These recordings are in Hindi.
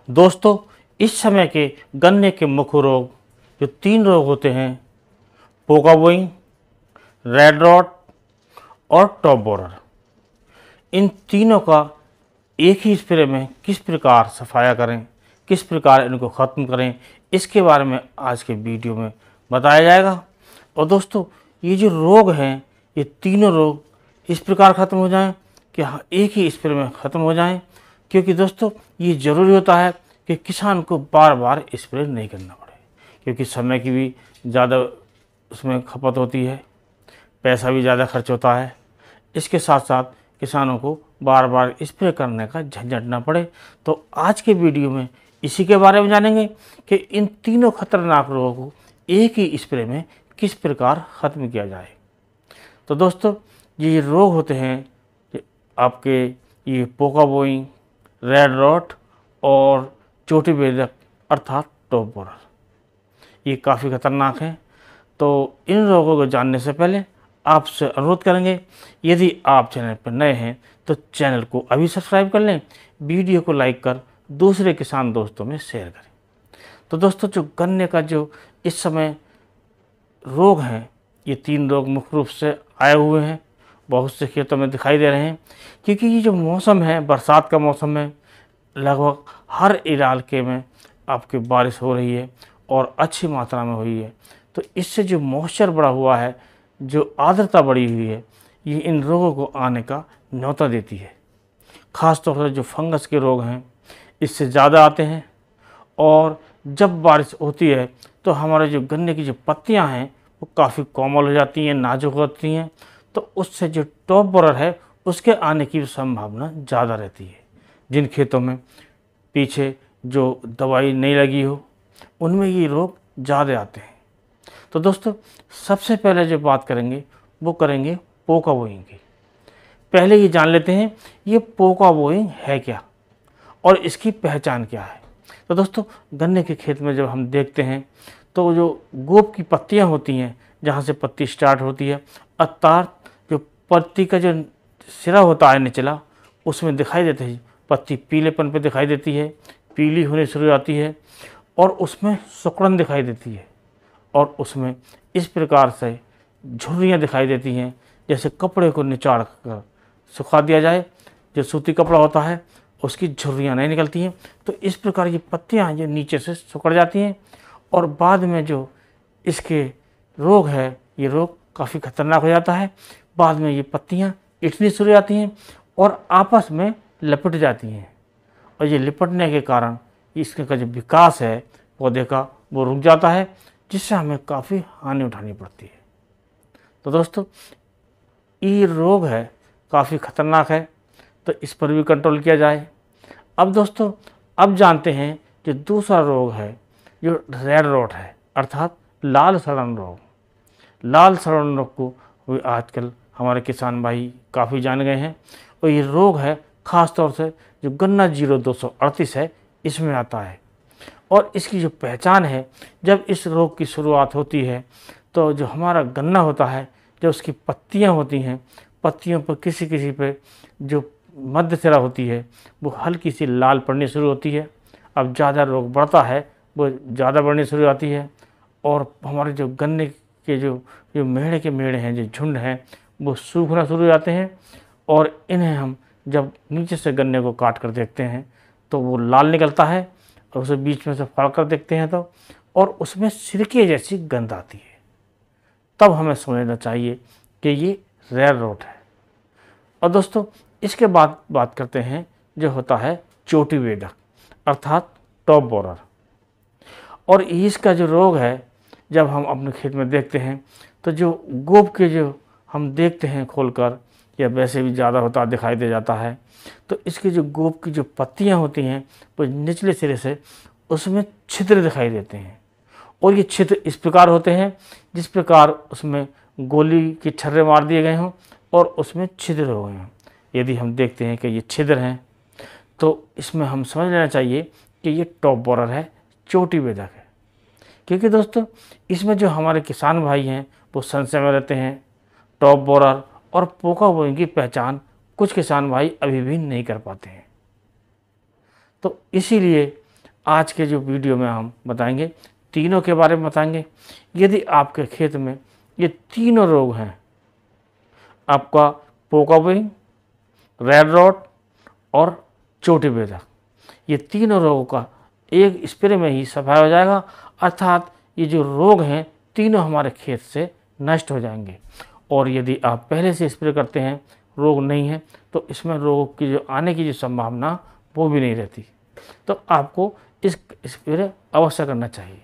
दोस्तों, इस समय के गन्ने के मुख्य रोग जो 3 रोग होते हैं, पोका बोइंग, रेड रॉट और टॉप बोरर। इन तीनों का एक ही स्प्रे में किस प्रकार सफाया करें, किस प्रकार इनको ख़त्म करें, इसके बारे में आज के वीडियो में बताया जाएगा। और दोस्तों, ये जो रोग हैं, ये तीनों रोग इस प्रकार ख़त्म हो जाएं कि एक ही स्प्रे में ख़त्म हो जाएं, क्योंकि दोस्तों ये ज़रूरी होता है कि किसान को बार बार स्प्रे नहीं करना पड़े, क्योंकि समय की भी ज़्यादा उसमें खपत होती है, पैसा भी ज़्यादा खर्च होता है। इसके साथ साथ किसानों को बार बार स्प्रे करने का झंझट ना पड़े। तो आज के वीडियो में इसी के बारे में जानेंगे कि इन तीनों खतरनाक रोगों को एक ही स्प्रे में किस प्रकार ख़त्म किया जाए। तो दोस्तों, ये रोग होते हैं आपके ये पोका बोइंग, रेड रॉट और चोटी बेधक अर्थात टॉप बोरर। ये काफ़ी खतरनाक हैं। तो इन रोगों को जानने से पहले आपसे अनुरोध करेंगे, यदि आप चैनल पर नए हैं तो चैनल को अभी सब्सक्राइब कर लें, वीडियो को लाइक कर दूसरे किसान दोस्तों में शेयर करें। तो दोस्तों, जो गन्ने का जो इस समय रोग हैं, ये 3 रोग मुख्य रूप से आए हुए हैं, बहुत से खेतों में दिखाई दे रहे हैं। क्योंकि ये जो मौसम है, बरसात का मौसम है, लगभग हर इलाके में आपकी बारिश हो रही है और अच्छी मात्रा में हुई है। तो इससे जो मॉइस्चर बढ़ा हुआ है, जो आर्द्रता बढ़ी हुई है, ये इन रोगों को आने का न्योता देती है। ख़ास तौर से जो फंगस के रोग हैं, इससे ज़्यादा आते हैं। और जब बारिश होती है तो हमारे जो गन्ने की जो पत्तियां हैं वो काफ़ी कोमल हो जाती हैं, नाजुक होती हैं। तो उससे जो टॉप बोरर है उसके आने की संभावना ज़्यादा रहती है। जिन खेतों में पीछे जो दवाई नहीं लगी हो, उनमें ये रोग ज़्यादा आते हैं। तो दोस्तों, सबसे पहले जो बात करेंगे वो करेंगे पोका बोइंग की। पहले ये जान लेते हैं ये पोका बोइंग है क्या और इसकी पहचान क्या है। तो दोस्तों, गन्ने के खेत में जब हम देखते हैं तो जो गोप की पत्तियां होती हैं, जहाँ से पत्ती स्टार्ट होती है, अर्थात जो पत्ती का जो सिरा होता है निचला, उसमें दिखाई देते हैं पत्ती पीलेपन पे दिखाई देती है, पीली होने शुरू हो जाती है और उसमें सिकुड़न दिखाई देती है और उसमें इस प्रकार से झुर्रियाँ दिखाई देती हैं, जैसे कपड़े को निचाड़ कर सुखा दिया जाए, जो सूती कपड़ा होता है उसकी झुर्रियाँ नहीं निकलती हैं। तो इस प्रकार ये पत्तियाँ जो नीचे से सिकुड़ जाती हैं और बाद में जो इसके रोग है, ये रोग काफ़ी खतरनाक हो जाता है। बाद में ये पत्तियाँ इटनी शुरू हो जाती हैं और आपस में लपट जाती हैं और ये लिपटने के कारण इसका जो विकास है पौधे का, वो रुक जाता है, जिससे हमें काफ़ी हानि उठानी पड़ती है। तो दोस्तों, ये रोग है काफ़ी खतरनाक है, तो इस पर भी कंट्रोल किया जाए। अब दोस्तों, अब जानते हैं जो दूसरा रोग है जो रेड रॉट है, अर्थात लाल सड़न रोग। लाल सड़न रोग को आजकल हमारे किसान भाई काफ़ी जान गए हैं और ये रोग है ख़ास तौर से जो गन्ना 0238 है, इसमें आता है। और इसकी जो पहचान है, जब इस रोग की शुरुआत होती है तो जो हमारा गन्ना होता है, जो उसकी पत्तियां होती हैं, पत्तियों पर किसी किसी पे जो मध्य सिरा होती है वो हल्की सी लाल पड़नी शुरू होती है। अब ज़्यादा रोग बढ़ता है, वो ज़्यादा बढ़नी शुरू होती है और हमारे जो गन्ने के जो मेढ़े के मेढ़े हैं, जो झुंड हैं, वो सूखना शुरू हो जाते हैं। और इन्हें हम जब नीचे से गन्ने को काट कर देखते हैं तो वो लाल निकलता है और उसे बीच में से फाड़ कर देखते हैं तो, और उसमें सिरके जैसी गंध आती है। तब हमें समझना चाहिए कि ये रेड रॉट है। और दोस्तों, इसके बाद बात करते हैं जो होता है चोटी बेधक अर्थात टॉप बोरर। और इसका जो रोग है, जब हम अपने खेत में देखते हैं तो जो गोब के जो हम देखते हैं खोलकर, या वैसे भी ज़्यादा होता दिखाई दे जाता है, तो इसकी जो गोब की जो पत्तियां होती हैं वो निचले सिरे से उसमें छिद्र दिखाई देते हैं। और ये छिद्र इस प्रकार होते हैं जिस प्रकार उसमें गोली के छर्रे मार दिए गए हों और उसमें छिद्र हो गए हों। यदि हम देखते हैं कि ये छिद्र हैं तो इसमें हम समझ लेना चाहिए कि ये टॉप बोरर है, चोटी बेधक है। क्योंकि दोस्तों, इसमें जो हमारे किसान भाई हैं वो संशय में रहते हैं। टॉप बोरर और पोका बोइंग की पहचान कुछ किसान भाई अभी भी नहीं कर पाते हैं। तो इसीलिए आज के जो वीडियो में हम बताएंगे तीनों के बारे में बताएंगे। यदि आपके खेत में ये तीनों रोग हैं, आपका पोका बोइंग, रेड रॉट और चोटी बेधक, ये तीनों रोगों का एक स्प्रे में ही सफाया हो जाएगा, अर्थात ये जो रोग हैं तीनों हमारे खेत से नष्ट हो जाएंगे। और यदि आप पहले से स्प्रे करते हैं, रोग नहीं है, तो इसमें रोगों की जो आने की जो संभावना वो भी नहीं रहती। तो आपको इस स्प्रे अवश्य करना चाहिए।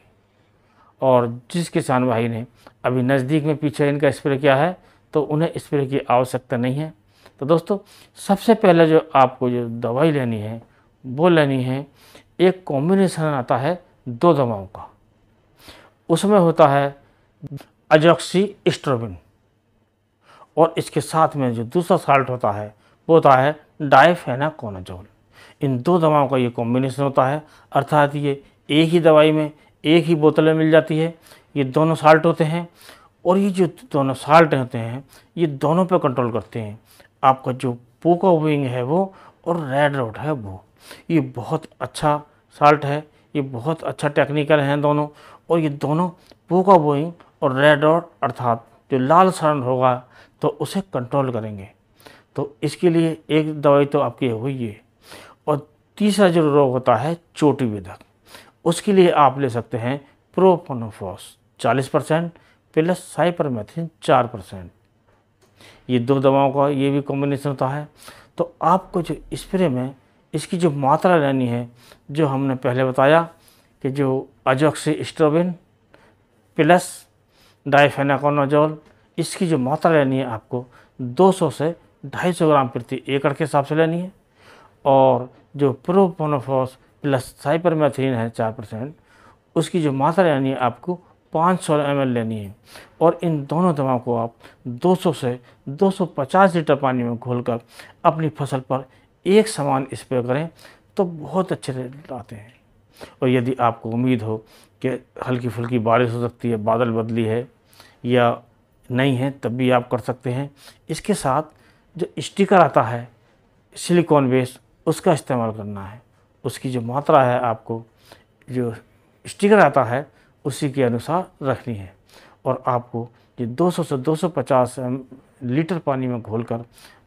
और जिस किसान भाई ने अभी नज़दीक में पीछे इनका स्प्रे किया है तो उन्हें स्प्रे की आवश्यकता नहीं है। तो दोस्तों, सबसे पहले जो आपको जो दवाई लेनी है वो लेनी है, एक कॉम्बिनेशन आता है 2 दवाओं का। उसमें होता है अजॉक्सिस्ट्रोबिन और इसके साथ में जो दूसरा साल्ट होता है वो होता है डायफेनाकोनाजोल। इन 2 दवाओं का ये कॉम्बिनेशन होता है, अर्थात ये एक ही दवाई में एक ही बोतल में मिल जाती है। ये दोनों साल्ट होते हैं और ये जो दोनों साल्ट होते हैं ये दोनों पे कंट्रोल करते हैं आपका जो पोका बोइंग है वो और रेड रॉट है वो। ये बहुत अच्छा साल्ट है, ये बहुत अच्छा टेक्निकल है दोनों। और ये दोनों पोका बोइंग और रेड रॉट अर्थात जो लाल सड़न होगा तो उसे कंट्रोल करेंगे। तो इसके लिए एक दवाई तो आपकी हुई है। और तीसरा जो रोग होता है चोटी बेधक, उसके लिए आप ले सकते हैं प्रोपोनोफॉस 40% प्लस साइपरमेथ्रिन 4%। ये 2 दवाओं का ये भी कॉम्बिनेशन होता है। तो आपको जो स्प्रे में इसकी जो मात्रा लेनी है, जो हमने पहले बताया कि जो अजॉक्सिस्ट्रोबिन प्लस डायफेनाकोनाजोल, इसकी जो मात्रा लेनी है आपको 200 से 250 ग्राम प्रति एकड़ के हिसाब से लेनी है। और जो प्रोपोनोफॉस प्लस साइपरमेथ्रिन है 4%, उसकी जो मात्रा लेनी है आपको 500 ml लेनी है। और इन दोनों दवाओं को आप 200 से 250 लीटर पानी में घोलकर अपनी फसल पर एक समान स्प्रे करें तो बहुत अच्छे रिजल्ट आते हैं। और यदि आपको उम्मीद हो कि हल्की फुल्की बारिश हो सकती है, बादल बदली है या नहीं है, तब भी आप कर सकते हैं। इसके साथ जो स्टिकर आता है सिलिकॉन बेस, उसका इस्तेमाल करना है। उसकी जो मात्रा है आपको जो स्टिकर आता है उसी के अनुसार रखनी है। और आपको ये 200 से 250 लीटर पानी में घोलकर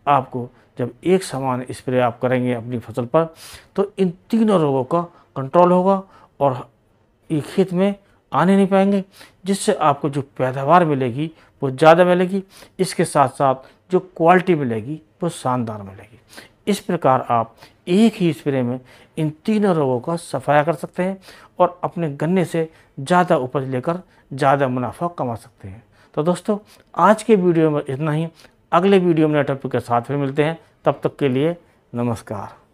आपको जब एक समान स्प्रे आप करेंगे अपनी फसल पर तो इन तीनों रोगों का कंट्रोल होगा और ये खेत में आने नहीं पाएंगे, जिससे आपको जो पैदावार मिलेगी वो ज़्यादा मिलेगी। इसके साथ साथ जो क्वालिटी मिलेगी वो शानदार मिलेगी। इस प्रकार आप एक ही स्प्रे में इन तीनों रोगों का सफाया कर सकते हैं और अपने गन्ने से ज़्यादा उपज लेकर ज़्यादा मुनाफा कमा सकते हैं। तो दोस्तों, आज के वीडियो में इतना ही। अगले वीडियो में नए टॉपिक के साथ फिर मिलते हैं। तब तक के लिए नमस्कार।